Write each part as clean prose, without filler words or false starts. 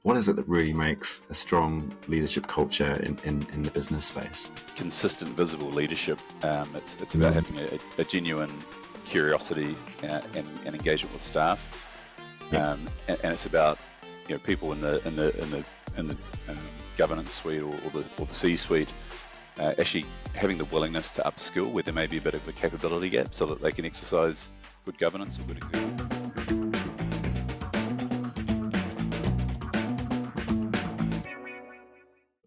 What is it that really makes a strong leadership culture in the business space? Consistent, visible leadership. It's about having a genuine curiosity and engagement with staff, and it's about people in the governance suite or the C-suite actually having the willingness to upskill where there may be a bit of a capability gap, so that they can exercise good governance or good executive.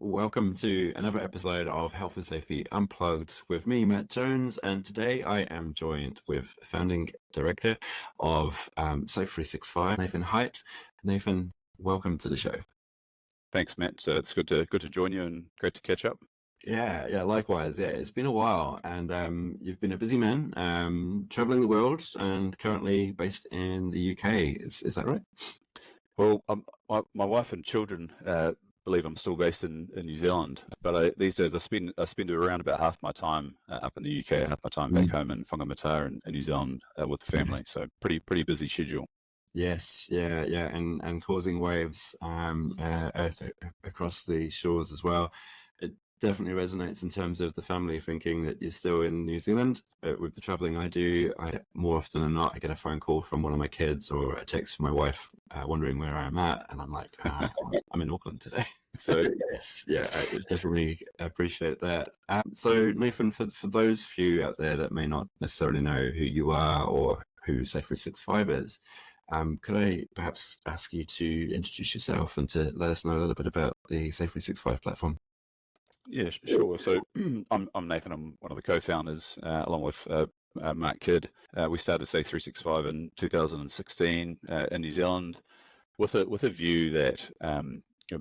Welcome to another episode of Health and Safety Unplugged with me, Matt Jones, and today I am joined with founding director of Safe365, Nathan Hight. Nathan, welcome to the show. Thanks, Matt. So it's good to join you and great to catch up. Yeah, likewise. Yeah, it's been a while, and you've been a busy man, traveling the world, and currently based in the UK. Is that right? Well, my wife and children believe I'm still based in New Zealand, but these days I spend around about half my time up in the UK, half my time back home in Whangamata in New Zealand with the family. So pretty busy schedule. Yes, yeah, and causing waves across the shores as well. It definitely resonates in terms of the family thinking that you're still in New Zealand. But with the traveling I do, more often than not, I get a phone call from one of my kids or a text from my wife wondering where I'm at, and I'm like, I'm in Auckland today. So yes, yeah, I definitely appreciate that. So Nathan, for those few out there that may not necessarily know who you are or who Safe365 is, could I perhaps ask you to introduce yourself and to let us know a little bit about the Safe365 platform? Yeah, sure. So I'm Nathan. I'm one of the co-founders, along with Mark Kidd. We started Safe365 in 2016 in New Zealand, with a view that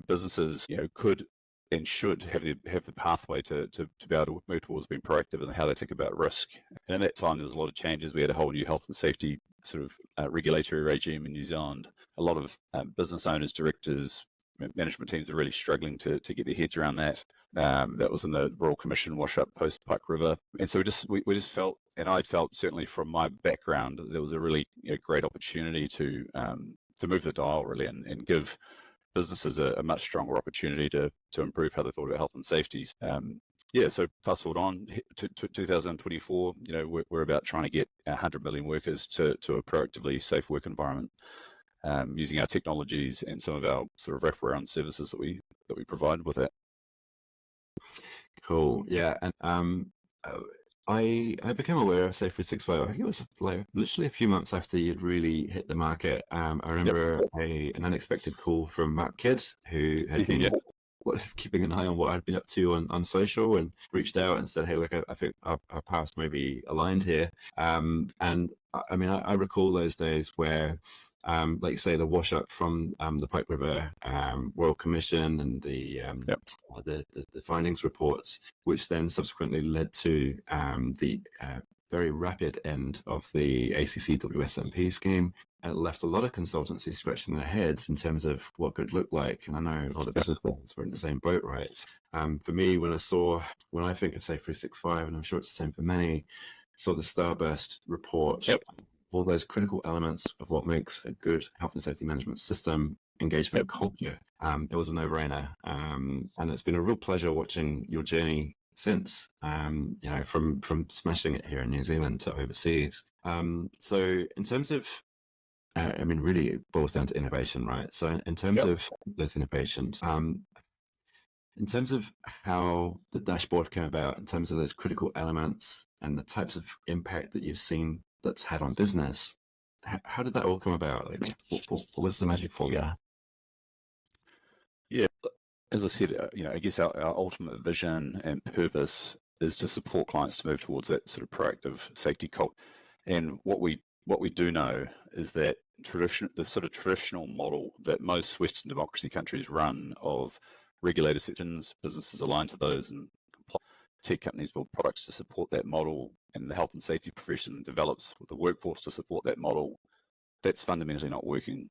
businesses could and should have the pathway to be able to move towards being proactive in how they think about risk. And at that time, there was a lot of changes. We had a whole new health and safety sort of regulatory regime in New Zealand. A lot of business owners, directors, management teams are really struggling to get their heads around that. That was in the Royal Commission wash-up post-Pike River. And so we just felt, and I felt certainly from my background, that there was a really great opportunity to move the dial really and give businesses a much stronger opportunity to improve how they thought about health and safety. So fast forward on to 2024, we're about trying to get 100 million workers to a proactively safe work environment, using our technologies and some of our sort of wraparound services that we provide with it. Cool. Yeah, and I became aware of Safe365. I think it was like literally a few months after you'd really hit the market. I remember an unexpected call from Mark Kidd, who had been keeping an eye on what I'd been up to on social, and reached out and said, "Hey, look, I think our paths may be aligned here." And I mean, I recall those days where, like you say, the wash up from the Pike River Royal Commission and the findings reports, which then subsequently led to the very rapid end of the ACC WSMP scheme. And it left a lot of consultancies scratching their heads in terms of what good looked like. And I know a lot of business owners were in the same boat, right? For me, when I think of Safe365, and I'm sure it's the same for many, saw the Starburst report, all those critical elements of what makes a good health and safety management system, engagement culture. It was a no-brainer. And it's been a real pleasure watching your journey since, from smashing it here in New Zealand to overseas. So in terms of, I mean, really it boils down to innovation, right? So in terms of those innovations, in terms of how the dashboard came about, in terms of those critical elements and the types of impact that you've seen that's had on business, how did that all come about? Like, what was the magic formula? Yeah, as I said, I guess our ultimate vision and purpose is to support clients to move towards that sort of proactive safety culture. And what we do know is that the sort of traditional model that most Western democracy countries run of regulated sections, businesses aligned to those, and tech companies build products to support that model, and the health and safety profession develops with the workforce to support that model, that's fundamentally not working.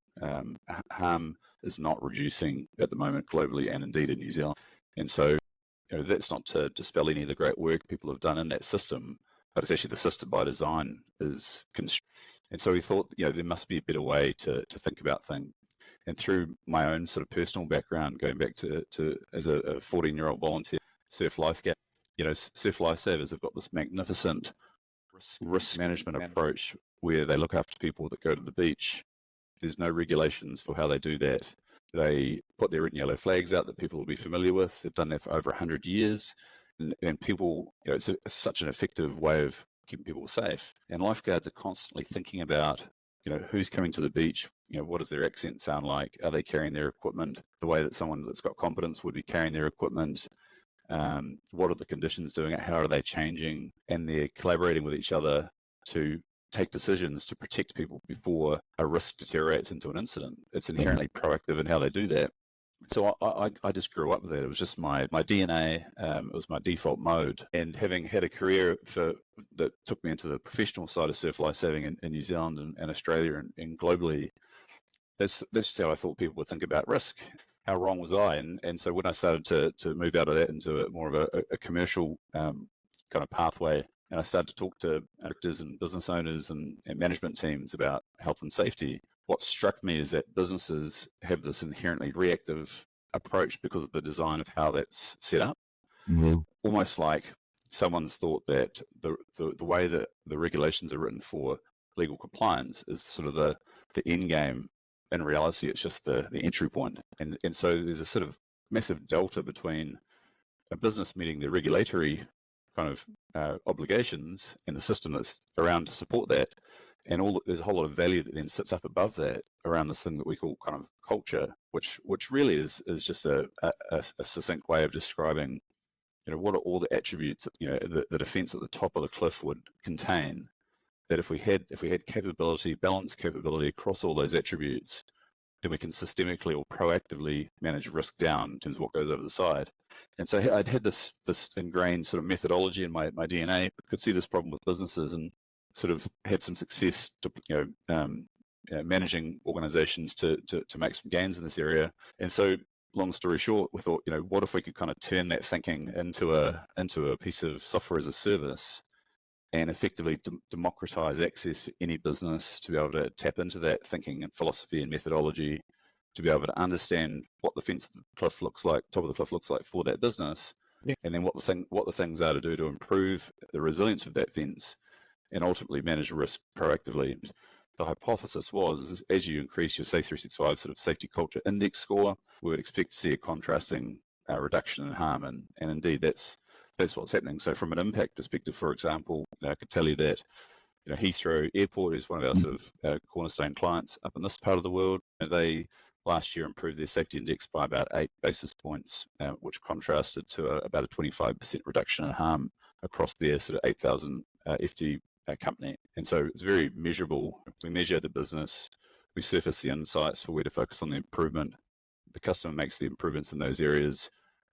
Harm is not reducing at the moment globally and indeed in New Zealand. And so that's not to dispel any of the great work people have done in that system, but it's actually the system by design is constrained. And so we thought, there must be a better way to think about things. And through my own sort of personal background, going back to as a 14-year-old volunteer, surf lifeguard, surf lifesavers have got this magnificent risk management approach where they look after people that go to the beach. There's no regulations for how they do that. They put their red and yellow flags out that people will be familiar with. They've done that for over 100 years. And people, it's such an effective way of keeping people safe. And lifeguards are constantly thinking about, who's coming to the beach, what does their accent sound like? Are they carrying their equipment the way that someone that's got competence would be carrying their equipment? What are the conditions doing it? How are they changing? And they're collaborating with each other to take decisions to protect people before a risk deteriorates into an incident. It's inherently proactive in how they do that. So I just grew up with it. It was just my DNA. It was my default mode. And having had a career that took me into the professional side of surf lifesaving in New Zealand and Australia and globally, that's how I thought people would think about risk. How wrong was I? And so when I started to move out of that into more of a commercial kind of pathway, and I started to talk to directors and business owners and management teams about health and safety, what struck me is that businesses have this inherently reactive approach because of the design of how that's set up. Mm-hmm. Almost like someone's thought that the way that the regulations are written for legal compliance is sort of the end game. In reality, it's just the entry point. And so there's a sort of massive delta between a business meeting the regulatory kind of obligations and the system that's around to support that. And there's a whole lot of value that then sits up above that around this thing that we call kind of culture, which really is just a succinct way of describing, what are all the attributes, the defense at the top of the cliff would contain. That if we had capability, balanced capability across all those attributes, then we can systemically or proactively manage risk down in terms of what goes over the side. And so I'd had this ingrained sort of methodology in my DNA, could see this problem with businesses and sort of had some success to, managing organizations to make some gains in this area. And so long story short, we thought, what if we could kind of turn that thinking into a piece of software as a service and effectively democratize access for any business to be able to tap into that thinking and philosophy and methodology, to be able to understand what the fence of the cliff looks like, top of the cliff looks like for that business, and then what the things are to do to improve the resilience of that fence, and ultimately manage risk proactively. The hypothesis was, as you increase your Safe365 sort of safety culture index score, we would expect to see a contrasting reduction in harm, and indeed that's what's happening. So from an impact perspective, for example, I could tell you that Heathrow Airport is one of our sort of cornerstone clients up in this part of the world. They last year improved their safety index by about 8 basis points, which contrasted to about a 25% reduction in harm across their sort of 8,000 FT company. And so it's very measurable. We measure the business, we surface the insights for where to focus on the improvement. The customer makes the improvements in those areas.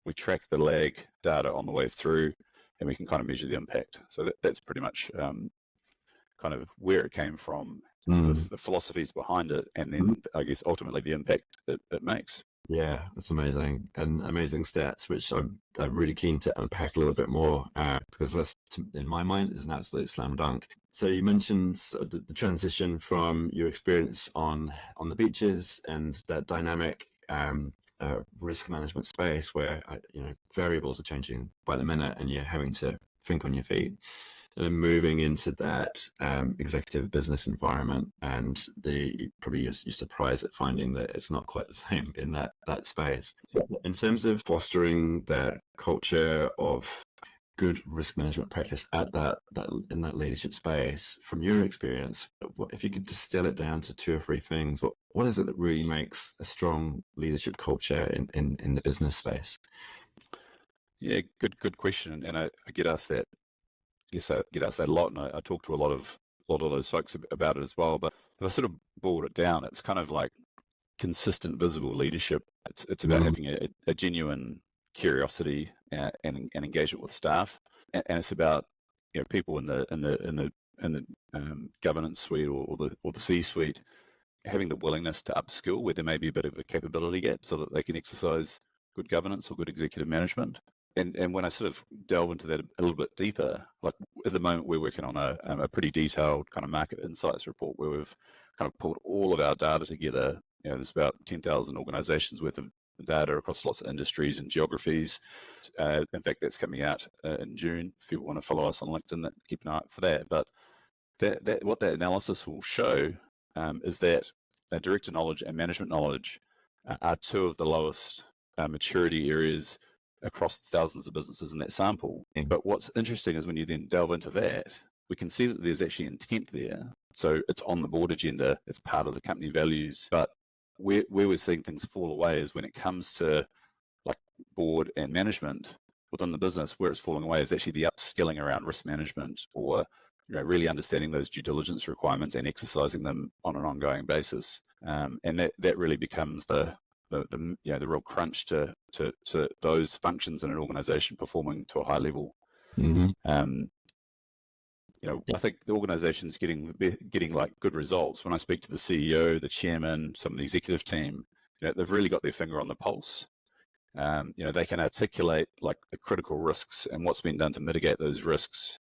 We track the lag data on the way through, and we can kind of measure the impact. So that's pretty much kind of where it came from, the philosophies behind it, and then I guess ultimately the impact that it makes. Yeah, that's amazing, and amazing stats, which I'm really keen to unpack a little bit more because that's, in my mind, is an absolute slam dunk. So you mentioned the transition from your experience on the beaches and that dynamic risk management space where variables are changing by the minute and you're having to think on your feet, and then moving into that executive business environment, and you're surprised at finding that it's not quite the same in that space. In terms of fostering that culture of good risk management practice at in that leadership space, from your experience, if you could distill it down to 2 or 3 things, what is it that really makes a strong leadership culture in the business space? Yeah, good question, and I get asked that. Yes, I get asked that a lot, and I talk to a lot of those folks about it as well. But if I sort of boiled it down, it's kind of like consistent, visible leadership. It's about having a genuine curiosity and engagement with staff, and it's about people in the governance suite or the C-suite having the willingness to upskill where there may be a bit of a capability gap, so that they can exercise good governance or good executive management. And when I sort of delve into that a little bit deeper, like at the moment we're working on a pretty detailed kind of market insights report where we've kind of pulled all of our data together there's about 10,000 organizations worth of data across lots of industries and geographies. In fact, that's coming out in June. If you want to follow us on LinkedIn, keep an eye out for that. But what that analysis will show is that director knowledge and management knowledge are two of the lowest maturity areas across thousands of businesses in that sample. But what's interesting is when you then delve into that, we can see that there's actually intent there. So it's on the board agenda, it's part of the company values. But where we're seeing things fall away is when it comes to like board and management within the business. Where it's falling away is actually the upskilling around risk management, or really understanding those due diligence requirements and exercising them on an ongoing basis. And that really becomes the real crunch to those functions in an organization performing to a high level. Mm-hmm. I think the organization's getting like good results. When I speak to the CEO, the chairman, some of the executive team, they've really got their finger on the pulse. They can articulate like the critical risks and what's been done to mitigate those risks.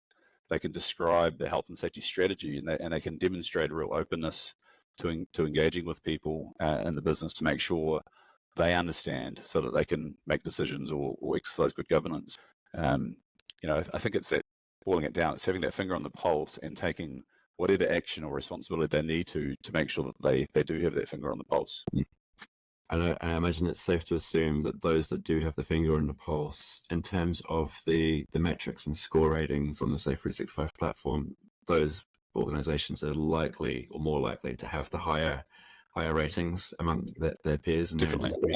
They can describe the health and safety strategy, and they can demonstrate a real openness to engaging with people in the business to make sure they understand, so that they can make decisions or exercise good governance. I think it's that boiling it down. It's having that finger on the pulse and taking whatever action or responsibility they need to make sure that they do have that finger on the pulse. And I imagine it's safe to assume that those that do have the finger on the pulse, in terms of the metrics and score ratings on the Safe365 platform, those organizations are likely or more likely to have the higher ratings among their peers. And definitely.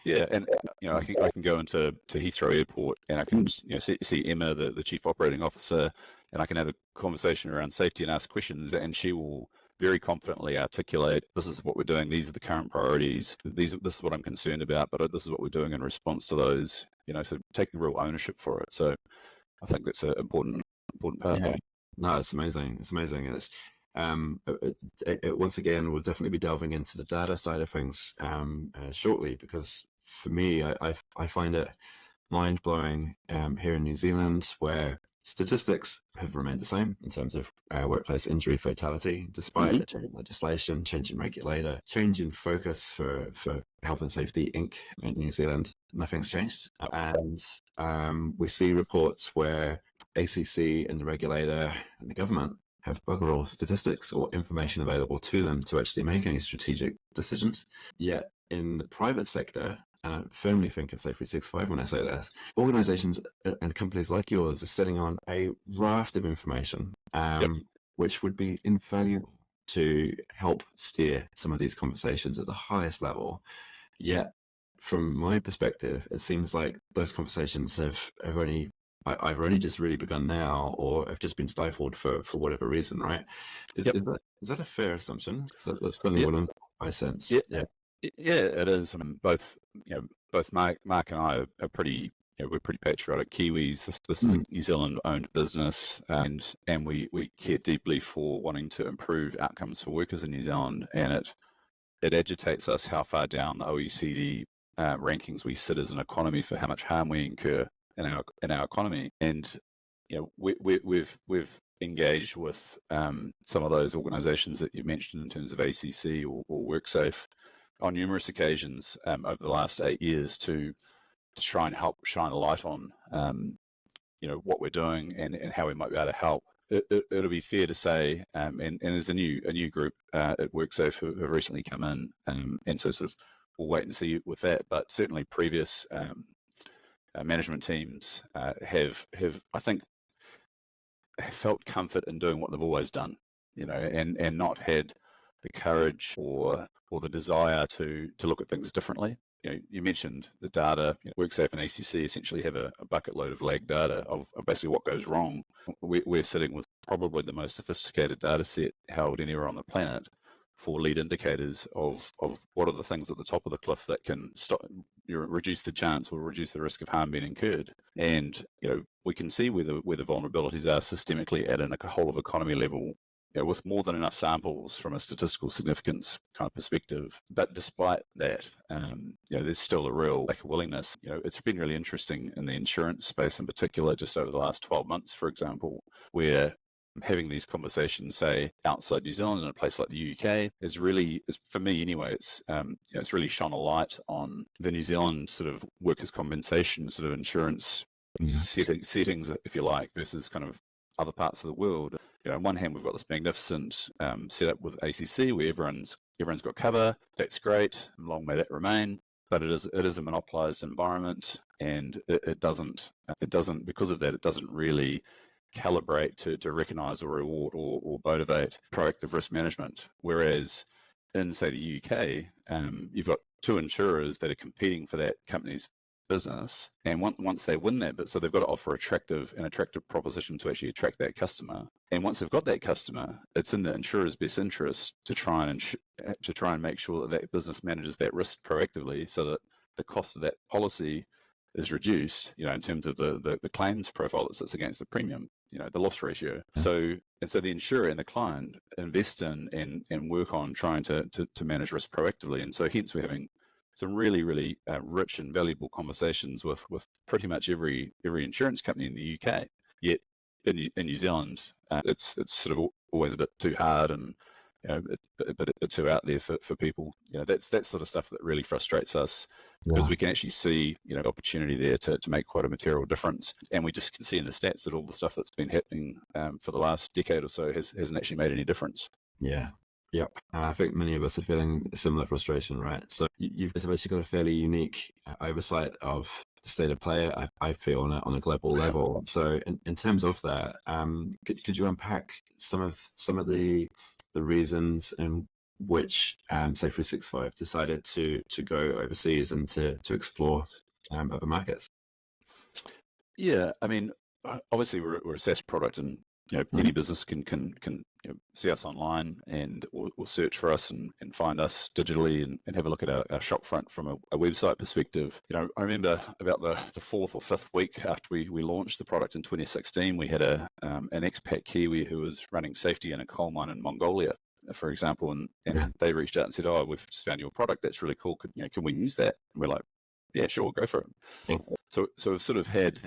Yeah, and I can go into Heathrow Airport, and I can see Emma, the chief operating officer, and I can have a conversation around safety and ask questions, and she will very confidently articulate, this is what we're doing, these are the current priorities, this is what I'm concerned about, but this is what we're doing in response to those. So taking real ownership for it. So I think that's an important part. Yeah. No, it's amazing. It's amazing, and it's it once again, we'll definitely be delving into the data side of things shortly, because for me, I find it mind-blowing here in New Zealand, where statistics have remained the same in terms of workplace injury fatality, despite the change in legislation, change in regulator, change in focus for Health and Safety Inc. in New Zealand. Nothing's changed. And we see reports where ACC and the regulator and the government have bugger all statistics or information available to them to actually make any strategic decisions. Yet in the private sector, and I firmly think of Safe365 when I say this, organizations and companies like yours are sitting on a raft of information, which would be invaluable to help steer some of these conversations at the highest level. Yet, from my perspective, it seems like those conversations have either only just really begun now, or have just been stifled for whatever reason, right? Is that a fair assumption? Because that's certainly what I sense. Yeah, it is. Both Mark and I are pretty. We're pretty patriotic Kiwis. This is a New Zealand-owned business, and we care deeply for wanting to improve outcomes for workers in New Zealand. And it agitates us how far down the OECD rankings we sit as an economy for how much harm we incur in our economy. And we've engaged with some of those organisations that you mentioned in terms of ACC or WorkSafe on numerous occasions over the last 8 years to try and help shine a light on what we're doing and how we might be able to help. It'll be fair to say, and there's a new group at WorkSafe who have recently come in, and so sort of we'll wait and see with that. But certainly previous management teams have I think felt comfort in doing what they've always done, and not had the courage or the desire to look at things differently. You mentioned the data. WorkSafe and ACC essentially have a bucket load of lag data of basically what goes wrong. We're sitting with probably the most sophisticated data set held anywhere on the planet for lead indicators of what are the things at the top of the cliff that can reduce the chance or reduce the risk of harm being incurred. And we can see where the vulnerabilities are systemically at a whole of economy level, with more than enough samples from a statistical significance kind of perspective. But despite that, there's still a real lack of willingness. It's been really interesting in the insurance space in particular, just over the last 12 months, for example, where having these conversations, say outside New Zealand in a place like the UK, is for me anyway. It's really shone a light on the New Zealand sort of workers' compensation sort of insurance settings, if you like, versus kind of other parts of the world. On one hand, we've got this magnificent setup with ACC where everyone's got cover. That's great. Long may that remain. But it is a monopolized environment, and it doesn't because of that, it doesn't really calibrate to recognize or reward or motivate proactive risk management. Whereas in, say, the UK, you've got two insurers that are competing for that company's business, and once they win that bit, so they've got to offer an attractive proposition to actually attract that customer. And once they've got that customer, it's in the insurer's best interest to try and make sure that that business manages that risk proactively, so that the cost of that policy is reduced, in terms of the claims profile that sits against the premium, the loss ratio. So the insurer and the client invest in and work on trying to manage risk proactively. And so hence we're having some really, really rich and valuable conversations with pretty much every insurance company in the UK. Yet in New Zealand, it's sort of always a bit too hard and a bit too out there for people. That's sort of stuff that really frustrates us, because we can actually see opportunity there to make quite a material difference. And we just can see in the stats that all the stuff that's been happening for the last decade or so hasn't actually made any difference. Yeah. Yep. And I think many of us are feeling a similar frustration, right? So you've basically got a fairly unique oversight of the state of play, I feel, on a global level. So in terms of that, could you unpack some of the reasons in which Safe365 decided to go overseas and to explore other markets? Yeah, I mean, obviously we're a SaaS product, and any business can see us online and or search for us and find us digitally and have a look at our shop front from a website perspective. I remember about the fourth or fifth week after we launched the product in 2016, we had an expat Kiwi who was running safety in a coal mine in Mongolia, for example, and they reached out and said, "Oh, we've just found your product. That's really cool. Can we use that?" And we're like, "Yeah, sure, go for it." Yeah. So we've sort of had,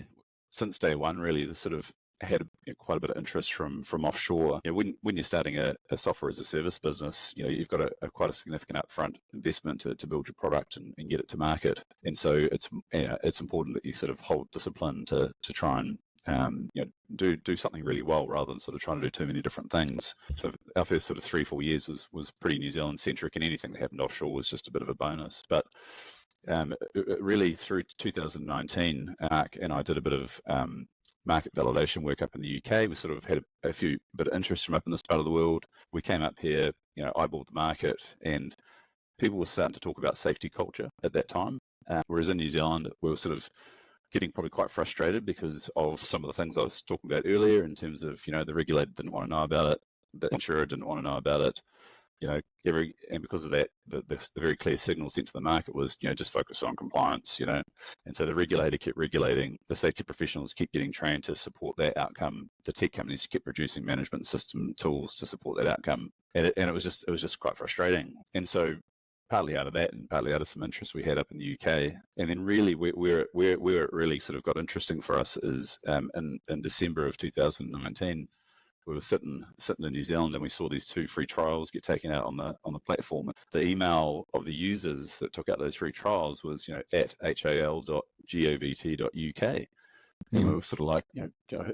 since day one, really, the sort of had quite a bit of interest from offshore. When you're starting a software as a service business, you've got quite a significant upfront investment to build your product and get it to market. And so it's important that you sort of hold discipline to try and do something really well, rather than sort of trying to do too many different things. So our first sort of 3-4 years was pretty New Zealand centric, and anything that happened offshore was just a bit of a bonus. But really through 2019, Mark and I did a bit of market validation work up in the UK. We sort of had a few bit of interest from up in this part of the world. We came up here, eyeballed the market, and people were starting to talk about safety culture at that time. Whereas in New Zealand, we were sort of getting probably quite frustrated because of some of the things I was talking about earlier, in terms of, the regulator didn't want to know about it, the insurer didn't want to know about it. And because of that, the very clear signal sent to the market was, just focus on compliance, And so the regulator kept regulating, the safety professionals kept getting trained to support that outcome. The tech companies kept producing management system tools to support that outcome, and it was just quite frustrating. And so, partly out of that, and partly out of some interest we had up in the UK, and then really where it really sort of got interesting for us is in December of 2019. We were sitting in New Zealand, and we saw these 2 free trials get taken out on the platform. The email of the users that took out those free trials was, at hal.govt.uk. And we were sort of like,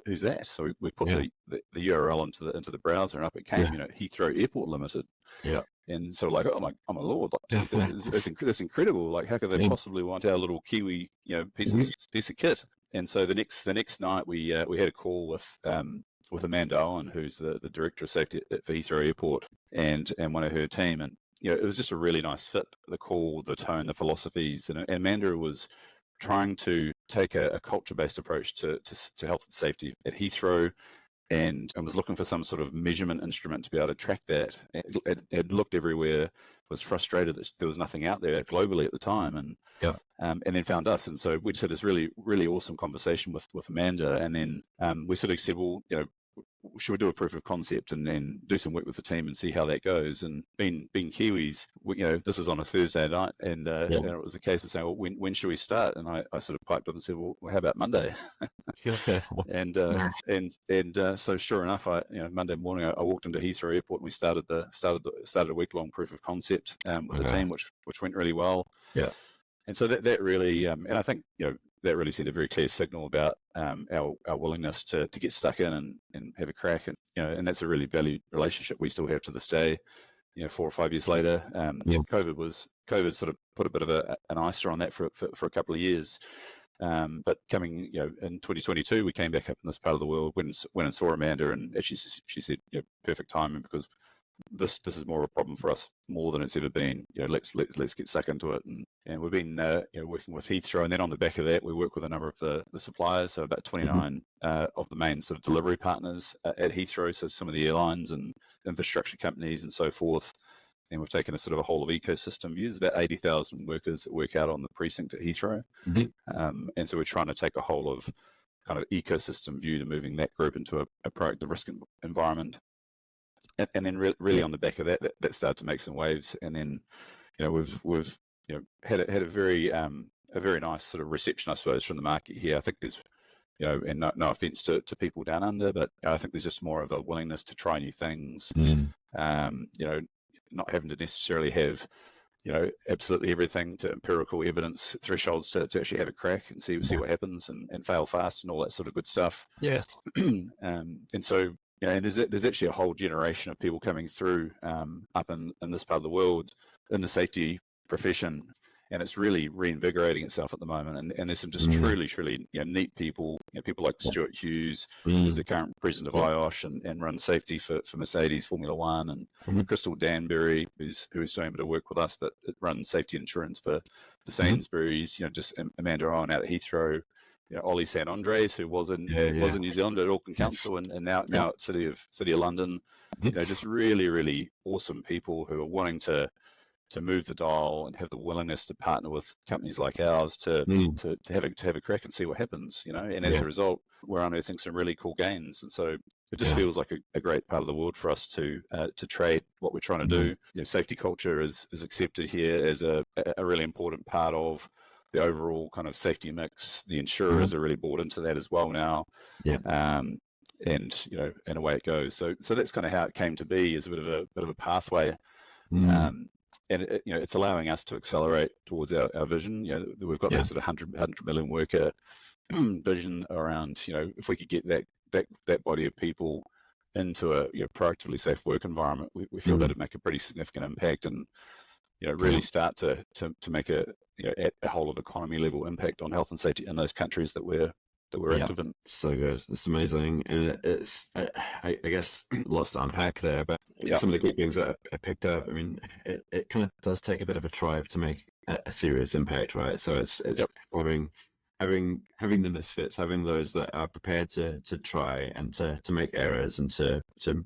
who's that? So we put the URL into the browser, and up it came, Heathrow Airport Limited. Yeah. And sort of like, oh my lord, like, it's incredible. Like, how could they possibly want our little Kiwi, piece of kit? And so the next night we had a call with Amanda Owen, who's the director of safety for Heathrow Airport, and one of her team, and it was just a really nice fit. The call, the tone, the philosophies, and Amanda was trying to take a culture-based approach to health and safety at Heathrow, and was looking for some sort of measurement instrument to be able to track that. It had looked everywhere, was frustrated that there was nothing out there globally at the time, and then found us. And so we just had this really, really awesome conversation with Amanda, and then we sort of said, well, should we do a proof of concept and then do some work with the team and see how that goes? And being Kiwis, this is on a Thursday night, and it was a case of saying, well, when should we start? And I sort of piped up and said, well, how about Monday? So sure enough, Monday morning I walked into Heathrow Airport and we started a week-long proof of concept with the team, which went really well. Yeah. And so that really, and I think that really sent a very clear signal about our willingness to get stuck in and have a crack, and that's a really valued relationship we still have to this day. 4 or 5 years later, COVID sort of put a bit of an icer on that for a couple of years. But coming, in 2022, we came back up in this part of the world, went and saw Amanda, and she said, perfect timing, because this is more of a problem for us, more than it's ever been. Let's get stuck into it, and we've been working with Heathrow, and then on the back of that, we work with a number of the suppliers, so about 29 of the main sort of delivery partners at Heathrow, so some of the airlines and infrastructure companies and so forth. And we've taken a sort of a whole of ecosystem view. There's about 80,000 workers that work out on the precinct at Heathrow. And so we're trying to take a whole of kind of ecosystem view to moving that group into a proactive risk environment. And then really on the back of that started to make some waves. And then, we've had a very nice sort of reception, I suppose, from the market here. I think there's, and no offense to people down under, but I think there's just more of a willingness to try new things. Not having to necessarily have, absolutely everything to empirical evidence thresholds to actually have a crack and see what happens and fail fast and all that sort of good stuff. Yes. And so, and there's actually a whole generation of people coming through up in this part of the world in the safety profession, and it's really reinvigorating itself at the moment. And there's some just truly neat people, people like Stuart Hughes, who's the current president of IOSH and runs safety for Mercedes Formula One, and Crystal Danbury, who's doing a bit of work with us, but it runs safety insurance for Sainsbury's. Just Amanda Owen out at Heathrow. Ollie St Andres, who was in New Zealand at Auckland Council, and now at City of London. Just really awesome people who are wanting to move the dial and have the willingness to partner with companies like ours to have a crack and see what happens. And as a result, we're unearthing some really cool gains. And so it just feels like a great part of the world for us to trade what we're trying to do. Safety culture is accepted here as a really important part of the overall kind of safety mix. The insurers are really bought into that as well now. And away it goes. So that's kind of how it came to be, is a bit of a pathway. And it's allowing us to accelerate towards our vision. We've got that sort of 100 million worker vision around. If we could get that body of people into a proactively safe work environment, we feel that'd make a pretty significant impact, and really start to make a whole of economy level impact on health and safety in those countries that we're active in. So good. It's amazing. And it's, I guess, lots to unpack there, but some of the key things that I picked up, I mean, it kind of does take a bit of a tribe to make a serious impact, right? So it's having the misfits, having those that are prepared to try and to make errors and to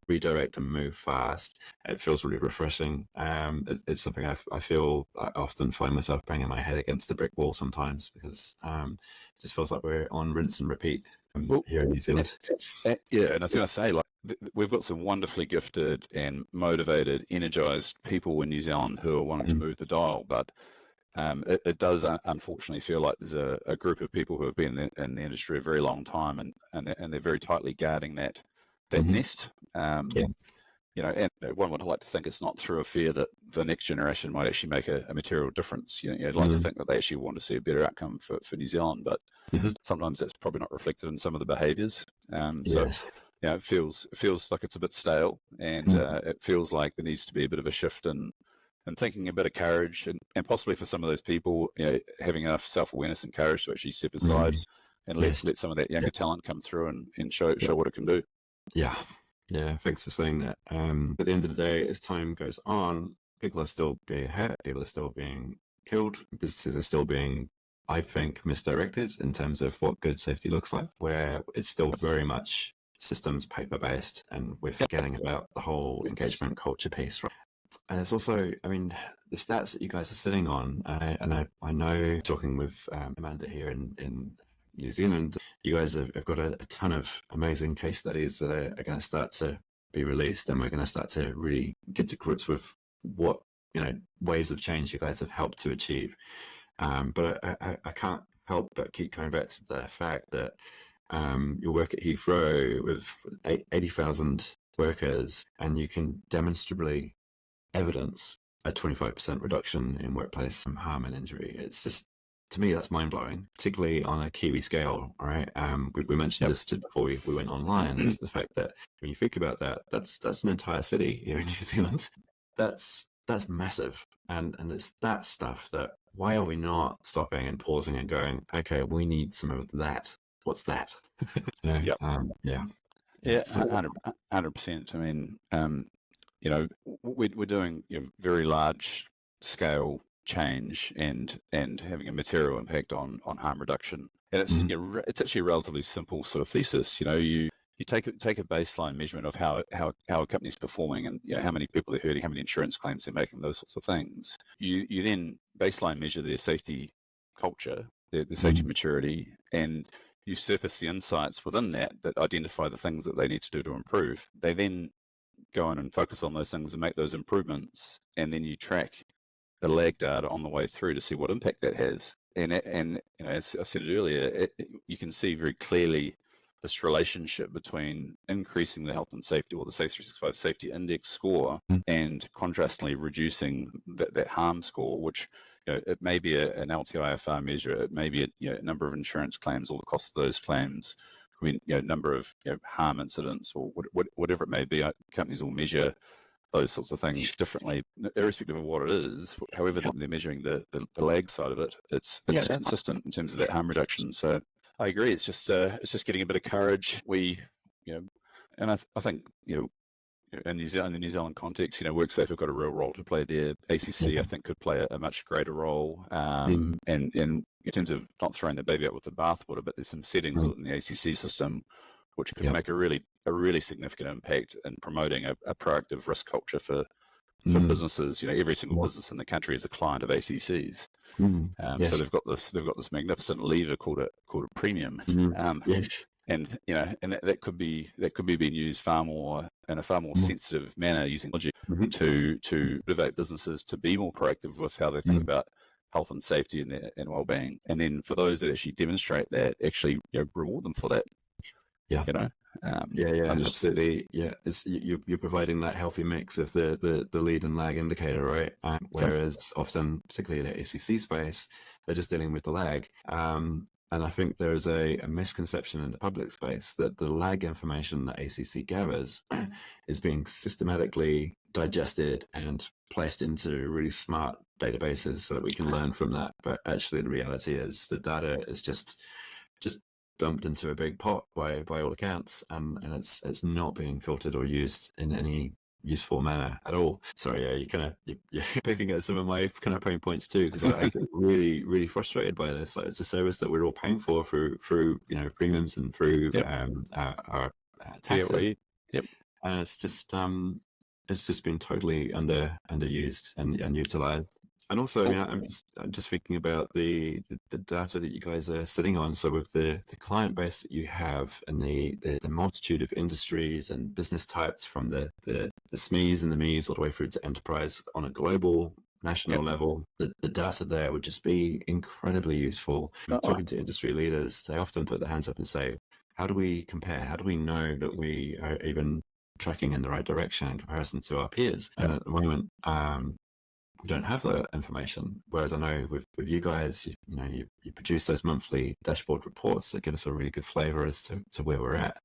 redirect and move fast. It feels really refreshing. It's something I feel I often find myself banging my head against the brick wall sometimes, because it just feels like we're on rinse and repeat here in New Zealand. And I was going to say, we've got some wonderfully gifted and motivated, energized people in New Zealand who are wanting to move the dial, but it does unfortunately feel like there's a group of people who have been in the industry a very long time, and they're very tightly guarding that nest. And one would like to think it's not through a fear that the next generation might actually make a material difference. I'd like to think that they actually want to see a better outcome for New Zealand, but sometimes that's probably not reflected in some of the behaviours. So it feels like it's a bit stale, and it feels like there needs to be a bit of a shift in thinking, a bit of courage, and possibly for some of those people, having enough self-awareness and courage to actually step aside and let some of that younger talent come through and show what it can do. Yeah, thanks for saying that. At the end of the day, as time goes on, people are still being hurt, people are still being killed, businesses are still being, I think, misdirected in terms of what good safety looks like, where it's still very much systems paper-based, and we're forgetting about the whole engagement culture piece, right? And it's also, I mean, the stats that you guys are sitting on, and I know, talking with Amanda here in New Zealand. You guys have got a ton of amazing case studies that are going to start to be released, and we're going to start to really get to grips with what, waves of change you guys have helped to achieve. But I can't help but keep coming back to the fact that your work at Heathrow with 80,000 workers, and you can demonstrably evidence a 25% reduction in workplace harm and injury. It's just, to me, that's mind-blowing, particularly on a Kiwi scale, right? We mentioned this just before we went online. It's the fact that when you think about that, that's an entire city here in New Zealand. That's massive. And it's that stuff that, why are we not stopping and pausing and going, okay, we need some of that. What's that? Yep. Yeah, 100%. I mean, we're doing very large scale change and having a material impact on harm reduction. And it's it's actually a relatively simple sort of thesis. You take a baseline measurement of how a company's performing, and how many people they're hurting, how many insurance claims they're making, those sorts of things. You then baseline measure their safety culture, their safety maturity, and you surface the insights within that identify the things that they need to do to improve. They then go in and focus on those things and make those improvements, and then you track the lag data on the way through to see what impact that has. And as I said earlier, you can see very clearly this relationship between increasing the health and safety, or the Safe365 safety index score, and contrastingly reducing that harm score, which it may be an LTIFR measure, it may be a number of insurance claims, or the cost of those claims. I mean, number of harm incidents, or whatever it may be. Companies will measure those sorts of things differently, irrespective of what it is. However, they're measuring the lag side of it. It's consistent in terms of that harm reduction. So I agree. It's just getting a bit of courage. And I think in the New Zealand context, WorkSafe have got a real role to play there. ACC, I think, could play a much greater role. And in terms of not throwing the baby out with the bathwater, but there's some settings within the ACC system which could make a really significant impact in promoting a proactive risk culture for businesses. Every single business in the country is a client of ACCs. So they've got this magnificent lever called a premium. And and that could be being used far more in a far more sensitive manner, using technology to motivate businesses to be more proactive with how they think about health and safety and well-being. And then for those that actually demonstrate that, actually reward them for that. Absolutely. It's you're providing that healthy mix of the lead and lag indicator, right? Whereas often, particularly in the ACC space, they're just dealing with the lag. And I think there's a misconception in the public space that the lag information that ACC gathers is being systematically digested and placed into really smart databases so that we can learn from that. But actually, the reality is the data is just dumped into a big pot by all accounts, and it's not being filtered or used in any useful manner at all. Sorry, you're picking at some of my kind of pain points too, because I get really frustrated by this. Like, it's a service that we're all paying for through premiums and through our taxes. And it's just been totally underused and utilized. And also, I'm just thinking about the data that you guys are sitting on. So with the client base that you have, and the multitude of industries and business types, from the SMEs and the MEs all the way through to enterprise on a global, national level, the data there would just be incredibly useful. Talking to industry leaders, they often put their hands up and say, how do we compare? How do we know that we are even tracking in the right direction in comparison to our peers? And at the moment, we don't have that information. Whereas I know with you guys, you produce those monthly dashboard reports that give us a really good flavor as to where we're at.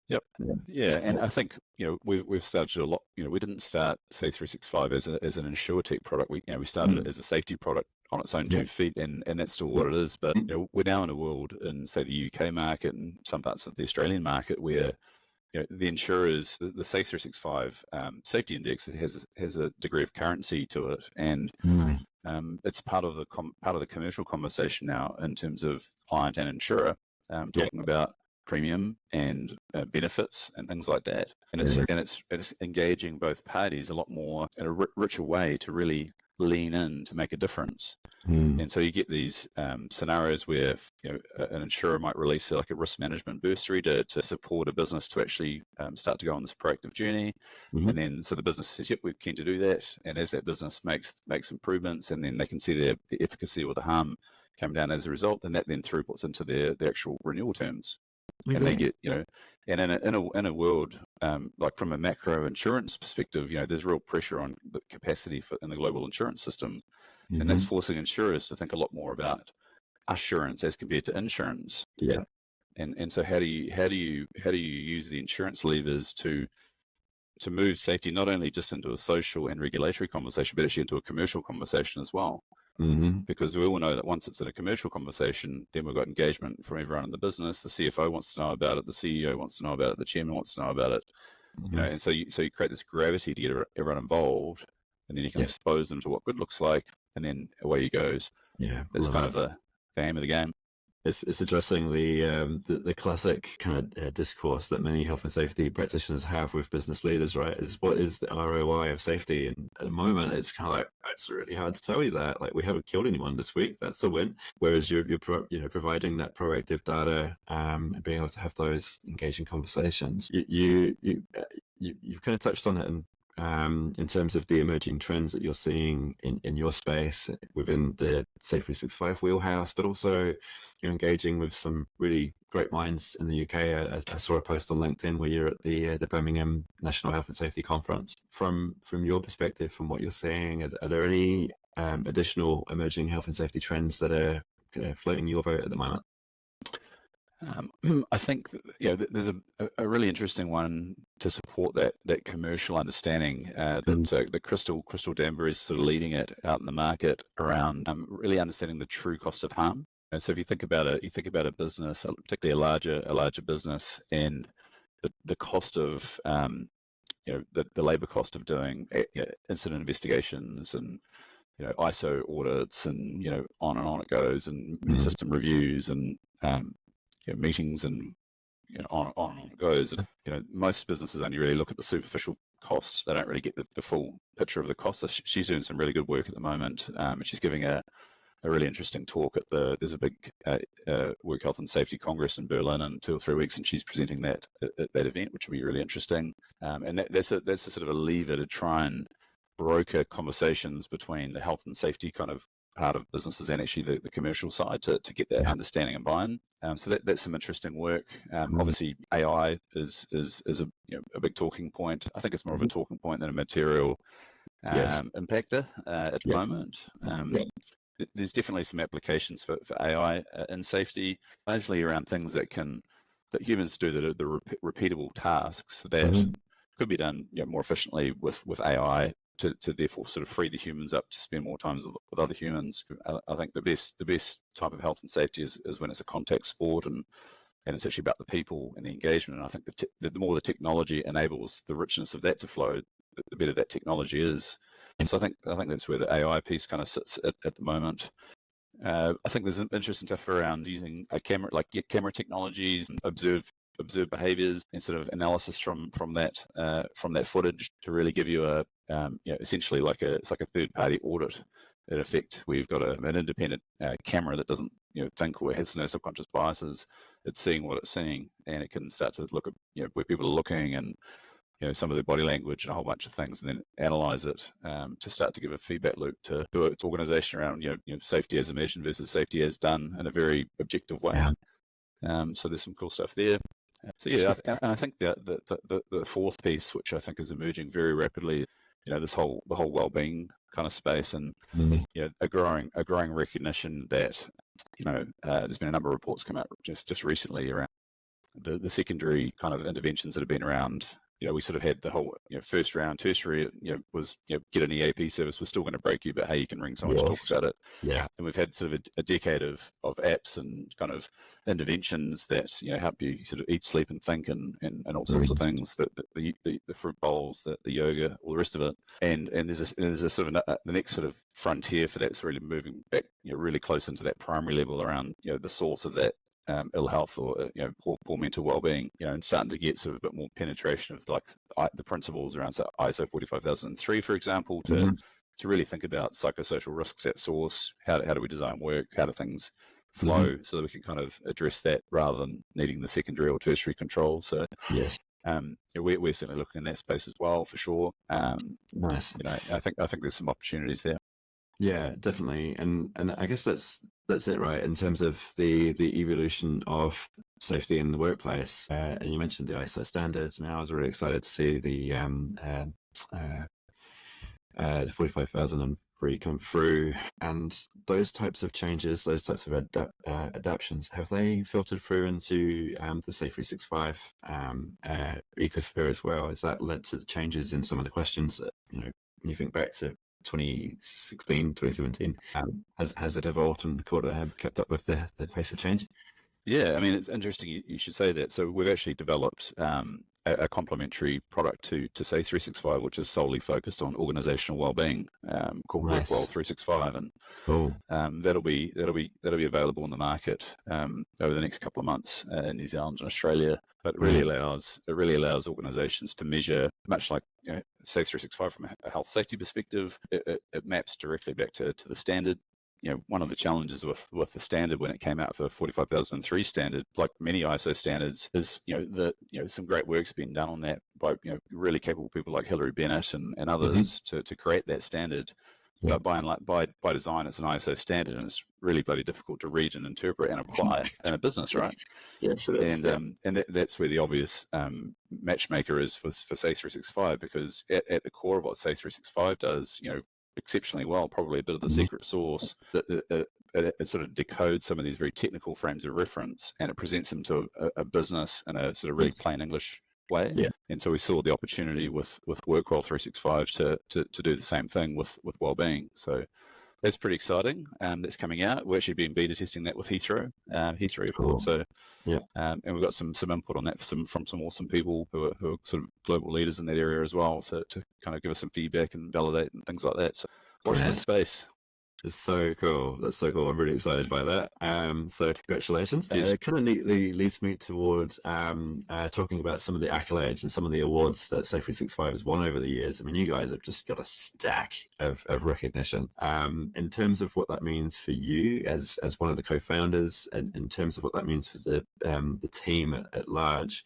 And I think we've started a lot. We didn't start Safe365 as an insurtech product. We started it as a safety product on its own 2 feet, and that's still what it is. But we're now in a world, in say the UK market and some parts of the Australian market, where the insurers, the Safe365 safety index has a degree of currency to it, and it's part of the commercial conversation now in terms of client and insurer talking about premium and benefits and things like that. And it's engaging both parties a lot more in a richer way to really lean in to make a difference. And so you get these scenarios where an insurer might release like a risk management bursary to support a business to actually start to go on this proactive journey. And then so the business says, yep, we're keen to do that. And as that business makes improvements, and then they can see the efficacy or the harm come down as a result, and that then throughputs into the actual renewal terms. Okay. And they get, and in a world like from a macro insurance perspective, there's real pressure on the capacity in the global insurance system. And that's forcing insurers to think a lot more about assurance as compared to insurance. Yeah. And so how do you use the insurance levers to move safety not only just into a social and regulatory conversation, but actually into a commercial conversation as well? Because we all know that once it's in a commercial conversation, then we've got engagement from everyone in the business. The CFO wants to know about it, the CEO wants to know about it, the chairman wants to know about it. And so you create this gravity to get everyone involved, and then you can expose them to what good looks like, and then away he goes. Yeah, That's kind of the aim of the game. It's addressing the classic kind of discourse that many health and safety practitioners have with business leaders, right? Is what is the ROI of safety? And at the moment, it's kind of like, it's really hard to tell you that. Like, we haven't killed anyone this week. That's a win. Whereas you're providing that proactive data and being able to have those engaging conversations. You've kind of touched on it in terms of the emerging trends that you're seeing in your space within the Safe365 wheelhouse, but also you're engaging with some really great minds in the UK. I saw a post on LinkedIn where you're at the Birmingham National Health and Safety Conference. From your perspective, from what you're seeing, are there any additional emerging health and safety trends that are floating your boat at the moment? I think there's a really interesting one to support that commercial understanding that the Crystal Denver is sort of leading it out in the market around really understanding the true cost of harm. And so if you think about a business, particularly a larger business, and the cost of the labor cost of doing incident investigations and ISO audits and on and on it goes, and system reviews and meetings and on and on it goes. Most businesses only really look at the superficial costs. They don't really get the full picture of the costs. So she's doing some really good work at the moment, and she's giving a really interesting talk at there's a big Work Health and Safety Congress in Berlin in 2 or 3 weeks, and she's presenting that at that event, which will be really interesting. And that's a sort of a lever to try and broker conversations between the health and safety kind of part of businesses and actually the commercial side to get that understanding and buy-in. So that's some interesting work. Obviously, AI is a big talking point. I think it's more of a talking point than a material impactor at the moment. There's definitely some applications for AI in safety, largely around things that humans do that are the repeatable tasks that could be done more efficiently with AI to therefore sort of free the humans up to spend more time with other humans. I think the best type of health and safety is when it's a contact sport and it's actually about the people and the engagement. And I think the more the technology enables the richness of that to flow, the better that technology is. And so I think that's where the AI piece kind of sits at the moment. I think there's interesting stuff around using a camera, like camera technologies, and observe behaviors and sort of analysis from that footage to really give you essentially it's like a third party audit in effect. We've got an independent camera that doesn't think or has no subconscious biases. It's seeing what it's seeing, and it can start to look at where people are looking and some of their body language and a whole bunch of things, and then analyze it to start to give a feedback loop to its organization around safety as imagined versus safety as done in a very objective way. So there's some cool stuff there. So and I think the fourth piece, which I think is emerging very rapidly, the whole well-being kind of space, and a growing recognition that there's been a number of reports come out just recently around the secondary kind of interventions that have been around. We sort of had the whole first round, tertiary, was get an EAP service, we're still going to break you, but hey, you can ring someone to talk about it. And we've had sort of a decade of apps and kind of interventions that help you sort of eat, sleep, and think, and all sorts of things. The fruit bowls, the yoga, all the rest of it. And there's a sort of the next sort of frontier for that's really moving back, really close into that primary level around the source of that ill health or poor mental well-being, and starting to get sort of a bit more penetration of like the principles around ISO 45003, for example, to really think about psychosocial risks at source. How do we design work? How do things flow Mm-hmm. so that we can kind of address that rather than needing the secondary or tertiary control? So Yes. we're certainly looking in that space as well, for sure. Nice. I think there's some opportunities there. Yeah, definitely. And I guess that's it, right? In terms of the evolution of safety in the workplace. And you mentioned the ISO standards. I mean, I was really excited to see the 45,003 come through, and those types of changes, those types of adaptations, have they filtered through into the Safe365 ecosphere as well? Has that led to changes in some of the questions that, when you think back to 2016, 2017, has it evolved and kept up with the pace of change? Yeah, I mean, it's interesting you should say that. So we've actually developed a complementary product to Safe365, which is solely focused on organizational well-being, called Nice. Workwell365, and Cool. that'll be available in the market over the next couple of months in New Zealand and Australia. But it really allows organizations to measure, much like Safe365 from a health safety perspective. It maps directly back to the standard. One of the challenges with the standard when it came out for the 45,003 standard, like many ISO standards, is some great work's been done on that by really capable people like Hilary Bennett and others to create that standard. Yeah. But by design, it's an ISO standard, and it's really bloody difficult to read and interpret and apply in a business, right? Yes, it is. And that's where the obvious matchmaker is for Safe365, because at the core of what Safe365 does, exceptionally well, probably a bit of the secret sauce, it sort of decodes some of these very technical frames of reference, and it presents them to a business in a sort of really plain English way. Yeah. And so we saw the opportunity with Workwell365 to do the same thing with wellbeing. So that's pretty exciting. That's coming out. We're actually been beta testing that with Heathrow Airport. Cool. So yeah, and we've got some input on that from some awesome people who are sort of global leaders in that area as well, so to kind of give us some feedback and validate and things like that. So watch this space. It's so cool. That's so cool. I'm really excited by that. So congratulations. Yes. It kind of neatly leads me toward talking about some of the accolades and some of the awards that Safe365 has won over the years. I mean, you guys have just got a stack of recognition. In terms of what that means for you as one of the co-founders, and in terms of what that means for the team at large,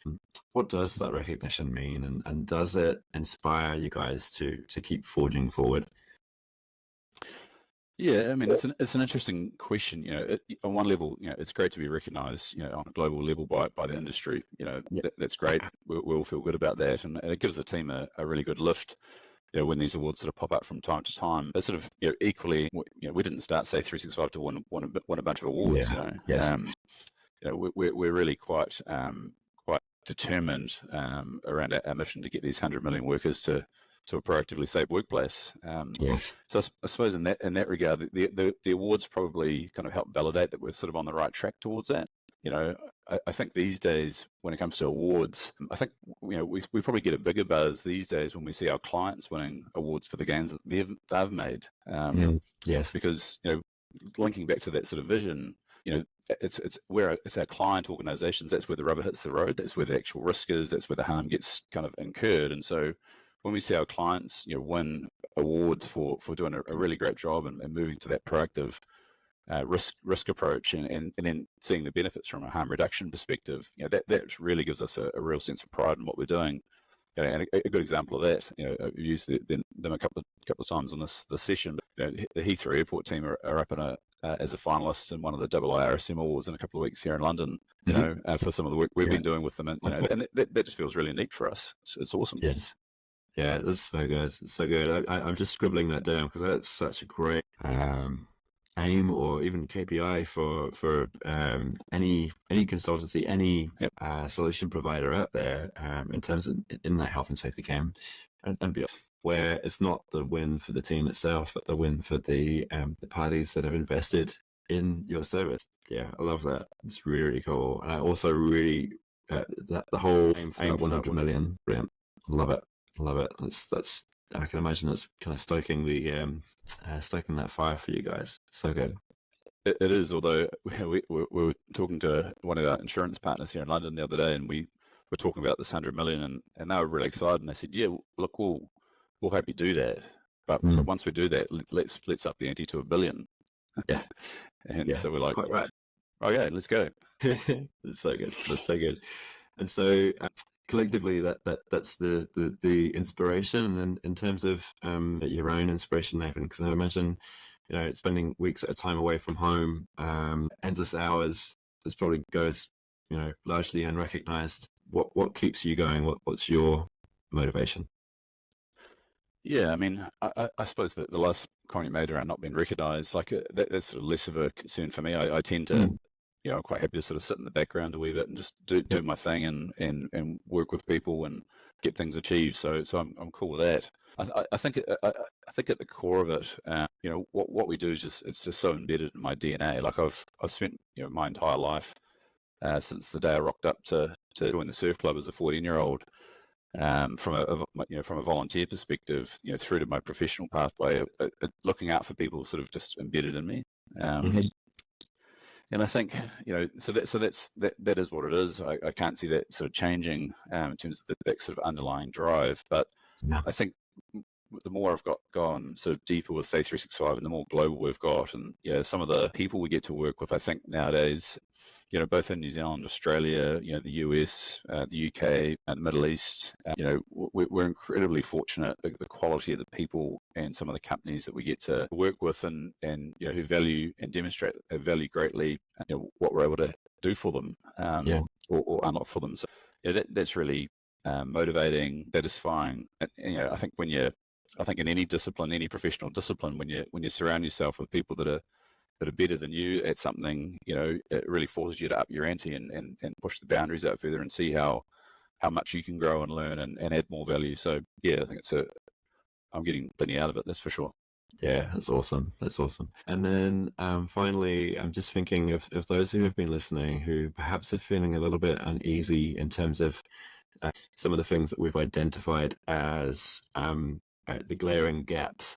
what does that recognition mean, and does it inspire you guys to keep forging forward? Yeah, I mean, it's an interesting question. On one level, it's great to be recognised, on a global level by the industry. That's great. We all feel good about that, and it gives the team a really good lift. When these awards sort of pop up from time to time, but sort of equally, we didn't start Safe365 to win a bunch of awards. Yes. We're really quite determined around our mission to get these 100 million workers to a proactively safe workplace. Yes. So I suppose in that regard, the awards probably kind of help validate that we're sort of on the right track towards that. I think these days, when it comes to awards, I think we probably get a bigger buzz these days when we see our clients winning awards for the gains that they've made. Yes. Because linking back to that sort of vision, it's our client organizations. That's where the rubber hits the road. That's where the actual risk is. That's where the harm gets kind of incurred. And so when we see our clients, win awards for doing a really great job and moving to that proactive risk approach, and then seeing the benefits from a harm reduction perspective, that really gives us a real sense of pride in what we're doing. And a good example of that, I've used them a couple of times on this session. The Heathrow Airport team are up in as a finalist in one of the IRSM awards in a couple of weeks here in London. For some of the work we've been doing with them, and that just feels really neat for us. It's awesome. Yes. Yeah, that's so good. It's so good. I'm just scribbling that down because that's such a great aim, or even KPI for any consultancy, any solution provider out there, in terms of in that health and safety game, and beyond, where it's not the win for the team itself, but the win for the parties that have invested in your service. Yeah, I love that. It's really cool, and I also really the whole aim for 100 million. Brilliant. Love it. Love it. That's. I can imagine it's kind of stoking that fire for you guys. So good. It is. Although we were talking to one of our insurance partners here in London the other day, and we were talking about this 100 million, and they were really excited. And they said, "Yeah, look, we'll help you do that." But once we do that, let's up the ante to $1 billion. Yeah. And Yeah, so we're like, quite right. okay, let's go. That's so good. That's so good. And so collectively, that's the inspiration. And in terms of your own inspiration, Nathan, because I imagine, spending weeks at a time away from home, endless hours, this probably goes, largely unrecognized. What keeps you going? What's your motivation? Yeah, I mean, I suppose that the last comment you made around not being recognised, like that's sort of less of a concern for me. I tend to, I'm quite happy to sort of sit in the background a wee bit and just do my thing and work with people and get things achieved. So I'm cool with that. I think I think at the core of it, what we do is it's just so embedded in my DNA. Like I've spent my entire life since the day I rocked up to join the surf club as a 14-year-old. From a volunteer perspective, through to my professional pathway, looking out for people sort of just embedded in me. And I think, that is what it is. I can't see that sort of changing in terms of that sort of underlying drive. But I think the more I've gone sort of deeper with Safe365 and the more global we've got, and some of the people we get to work with, I think nowadays, both in New Zealand, Australia, the US, the UK, and the Middle East, we're incredibly fortunate. The quality of the people and some of the companies that we get to work with, and who value and demonstrate they value greatly what we're able to do for them, or unlock for them. So that's really motivating, satisfying. And, I think in any discipline, any professional discipline, when you surround yourself with people that are better than you at something, it really forces you to up your ante and push the boundaries out further and see how much you can grow and learn and add more value. So yeah, I think I'm getting plenty out of it, that's for sure. Yeah, that's awesome. That's awesome. And then finally, I'm just thinking of those who have been listening who perhaps are feeling a little bit uneasy in terms of some of the things that we've identified as the glaring gaps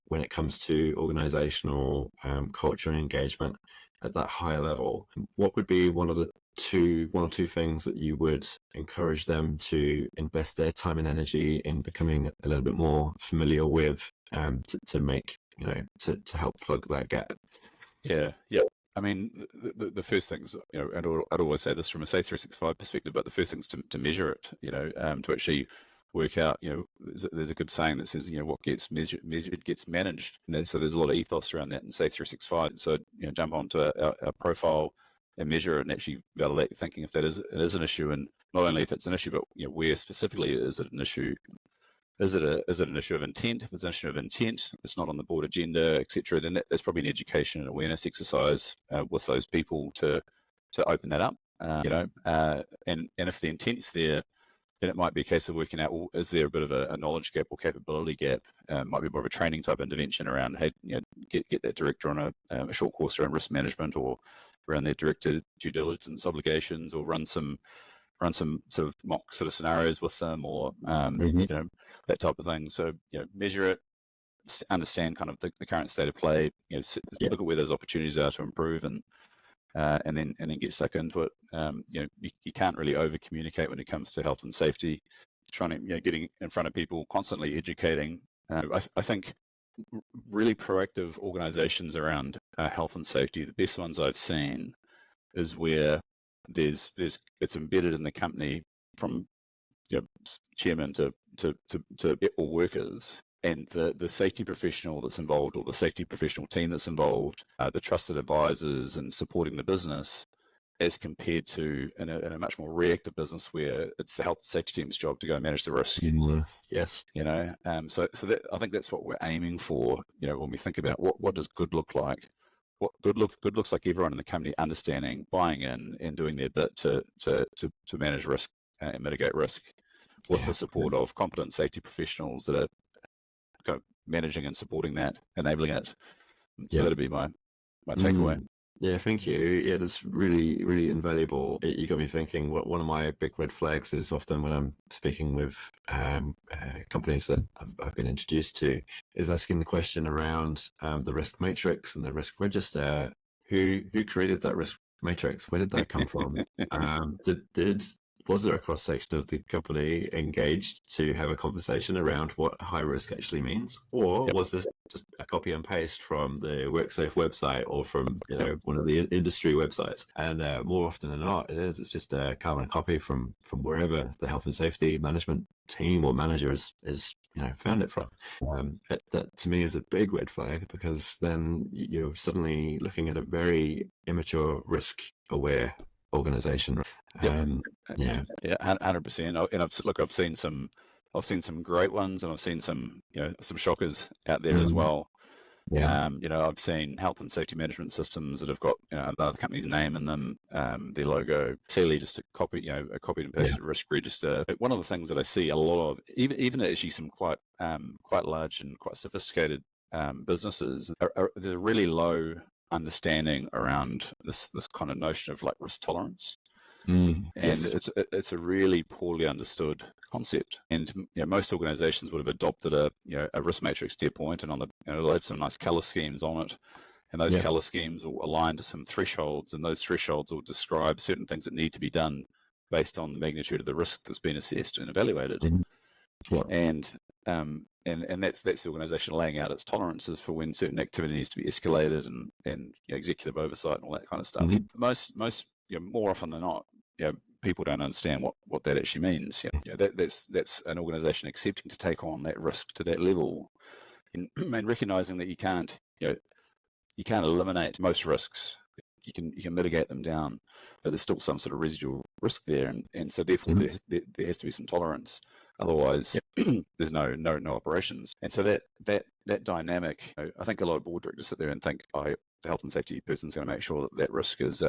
when it comes to organizational culture and engagement at that higher level. What would be one or two things that you would encourage them to invest their time and energy in becoming a little bit more familiar with, to make, to help plug that gap? Yeah. I mean, the first things, and I'd always say this from a Safe365 perspective, but the first thing's to measure it, to actually work out, there's a good saying that says, what gets measured gets managed. And so there's a lot of ethos around that in Safe365. So, jump onto our profile and measure it and actually validate thinking if it is an issue, and not only if it's an issue, but where specifically is it an issue? Is it an issue of intent? If it's an issue of intent, it's not on the board agenda, etc., then that's probably an education and awareness exercise with those people to open that up. And if the intent's there, then it might be a case of working out, well, is there a bit of a knowledge gap or capability gap? Might be more of a training type intervention around, hey, get that director on a short course around risk management, or around their director due diligence obligations, or run some sort of mock sort of scenarios with them, or that type of thing. So measure it, understand kind of the current state of play, look at where those opportunities are to improve, and then get stuck into it. You can't really over communicate when it comes to health and safety. Trying to getting in front of people, constantly educating. I think really proactive organizations around health and safety, the best ones I've seen, is where it's embedded in the company, from chairman to all workers, and the safety professional that's involved, or the safety professional team that's involved, the trusted advisors and supporting the business, as compared to in a much more reactive business where it's the health and safety team's job to go and manage the risk. Yes. So that, I think that's what we're aiming for. When we think about what does good look like. What good looks like everyone in the company understanding, buying in, and doing their bit to manage risk and mitigate risk, with the support of competent safety professionals that are kind of managing and supporting that, enabling it. So that'd be my takeaway. Yeah, thank you. Yeah, that's really, really invaluable. You got me thinking. One of my big red flags is often when I'm speaking with companies that I've been introduced to, is asking the question around the risk matrix and the risk register. Who created that risk matrix? Where did that come from? Did was there a cross section of the company engaged to have a conversation around what high risk actually means, or Yep. was this just a copy and paste from the WorkSafe website or from Yep. one of the industry websites? And more often than not, it's just a carbon copy from wherever the health and safety management team or manager is found it from. That to me is a big red flag, because then you're suddenly looking at a very immature, risk aware organization. Yep. Yeah. Yeah, 100%. And I've seen some great ones, and I've seen some some shockers out there as well. Yeah. I've seen health and safety management systems that have got another company's name in them, their logo, clearly just a copy and pasted risk register. But one of the things that I see a lot of, even actually some quite large and quite sophisticated businesses, there's a really low understanding around this kind of notion of like risk tolerance. And Yes. it's a really poorly understood concept. And most organizations would have adopted a risk matrix, to your point, and on the they'll have some nice color schemes on it, and those color schemes will align to some thresholds, and those thresholds will describe certain things that need to be done based on the magnitude of the risk that's been assessed and evaluated. Yeah. And that's the organization laying out its tolerances for when certain activity needs to be escalated, and executive oversight and all that kind of stuff. Most more often than not, people don't understand what that actually means. That's an organization accepting to take on that risk to that level, and recognizing that you can't eliminate most risks. You can mitigate them down, but there's still some sort of residual risk there, and so therefore there has to be some tolerance. Otherwise, there's no operations. And so that dynamic, I think a lot of board directors sit there and think, the health and safety person's going to make sure that risk is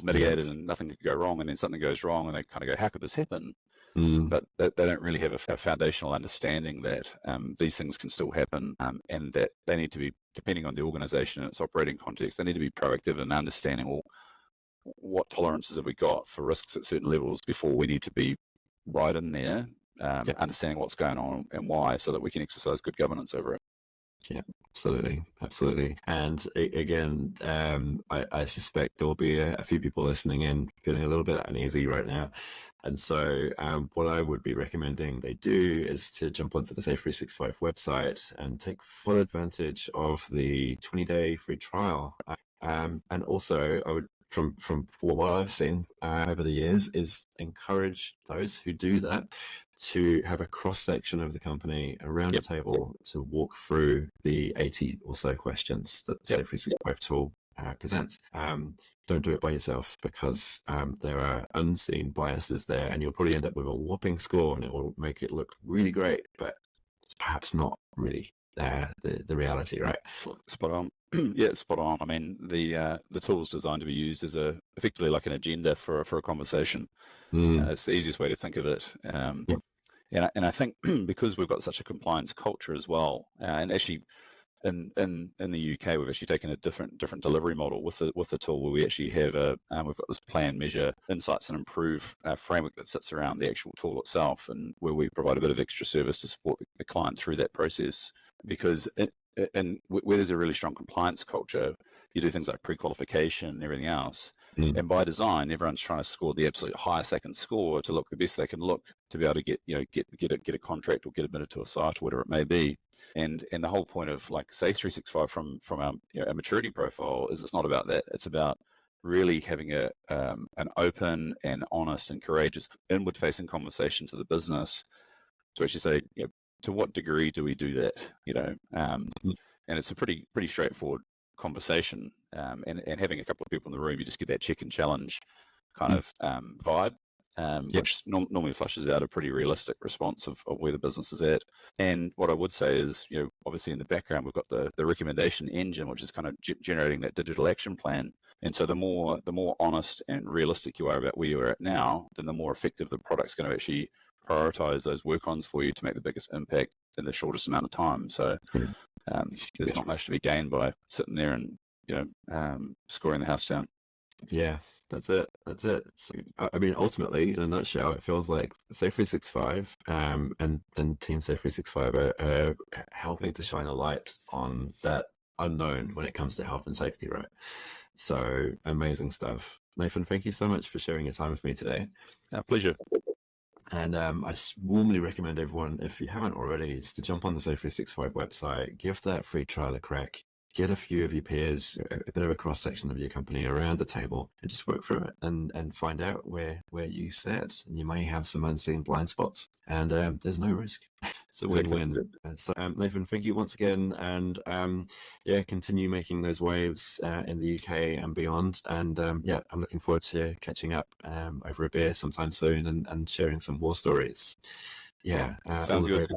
mitigated and nothing could go wrong, and then something goes wrong and they kind of go, how could this happen? But they don't really have a foundational understanding that these things can still happen, and that they need to be, depending on the organization and its operating context, they need to be proactive in understanding, well, what tolerances have we got for risks at certain levels before we need to be right in there, understanding what's going on and why, so that we can exercise good governance over it. Yeah, absolutely. And again, I suspect there will be a few people listening in feeling a little bit uneasy right now. And so what I would be recommending they do is to jump onto the Safe365 website and take full advantage of the 20-day free trial. And also, I would, from what I've seen over the years, is encourage those who do that to have a cross section of the company around a table to walk through the 80 or so questions that the Safe365 tool presents. Don't do it by yourself, because there are unseen biases there, and you'll probably end up with a whopping score, and it will make it look really great, but it's perhaps not really the reality, right? Spot on. Yeah, spot on. I mean, the tool is designed to be used as effectively like an agenda for a conversation. It's the easiest way to think of it. And I think because we've got such a compliance culture as well, and actually in the UK we've actually taken a different delivery model with the tool, where we actually have we've got this plan, measure, insights, and improve framework that sits around the actual tool itself, and where we provide a bit of extra service to support the client through that process. Because where there's a really strong compliance culture, you do things like pre-qualification and everything else. And by design, everyone's trying to score the absolute highest they can score to look the best they can look, to be able to get a contract or get admitted to a site or whatever it may be. And the whole point of like Safe365 from our maturity profile is, it's not about that. It's about really having an open and honest and courageous inward-facing conversation to the business, to actually say, to what degree do we do that? And it's a pretty straightforward conversation, and having a couple of people in the room, you just get that check and challenge kind of vibe, which normally flushes out a pretty realistic response of where the business is at. And what I would say is, obviously in the background we've got the recommendation engine, which is kind of generating that digital action plan. And so the more honest and realistic you are about where you're at now, then the more effective the product's going to actually prioritize those work-ons for you to make the biggest impact in the shortest amount of time. So there's not much to be gained by sitting there and scoring the house down. Yeah, that's it. So, I mean, ultimately, in a nutshell, it feels like Safe365 and Team Safe365 are helping to shine a light on that unknown when it comes to health and safety, right? So amazing stuff. Nathan, thank you so much for sharing your time with me today. Pleasure. And I warmly recommend everyone, if you haven't already, is to jump on the Safe365 website, give that free trial a crack, get a few of your peers, a bit of a cross section of your company around the table, and just work through it and find out where you sit. And you may have some unseen blind spots, and there's no risk. It's a win-win. So, Nathan, thank you once again, and yeah, continue making those waves in the UK and beyond. And yeah, I'm looking forward to catching up over a beer sometime soon and sharing some more stories. Yeah, Sounds good.